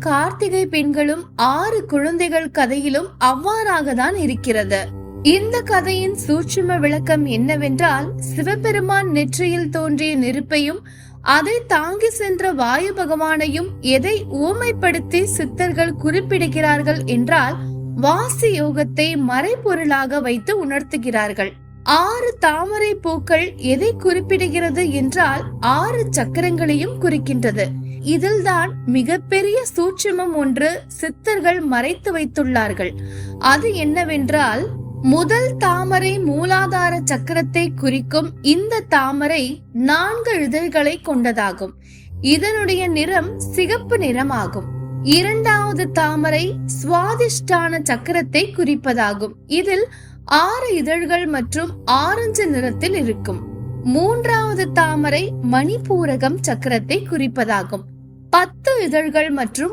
கார்த்திகை பெண்களும் 6 குழந்தைகள் கதையிலும் அவ்வாறாக தான் இருக்கிறது. இந்த கதையின் சூட்சும விளக்கம் என்னவென்றால், சிவபெருமான் நெற்றியில் தோன்றிய நெருப்பையும் அதை தாங்கி சென்ற வாயு பகவானையும் எதை ஊமைப்படுத்தி சித்தர்கள் குறிப்பிடுகிறார்கள் என்றால், வாசி யோகத்தை மறைபொருளாக வைத்து உணர்த்துகிறார்கள். 6 தாமரை பூக்கள் எதை குறிப்பிடுகிறது என்றால் 6 சக்கரங்களையும் குறிக்கின்றது. இதில்தான் மிகப்பெரிய சூட்சுமம் ஒன்று சித்தர்கள் மறைத்து வைத்துள்ளார்கள். அது என்னவென்றால், முதல் தாமரை மூலாதார சக்கரத்தை குறிக்கும் இந்த தாமரை 4 இதழ்களை கொண்டதாகும். இதனுடைய நிறம் சிகப்பு நிறமாகும். இரண்டாவது தாமரை சுவாதிஷ்டான சக்கரத்தை குறிப்பதாகும். இதில் 6 இதழ்கள் மற்றும் ஆரஞ்சு நிறத்தில் இருக்கும். மூன்றாவது தாமரை மணிப்பூரகம் சக்கரத்தை குறிப்பதாகும். 10 இதழ்கள் மற்றும்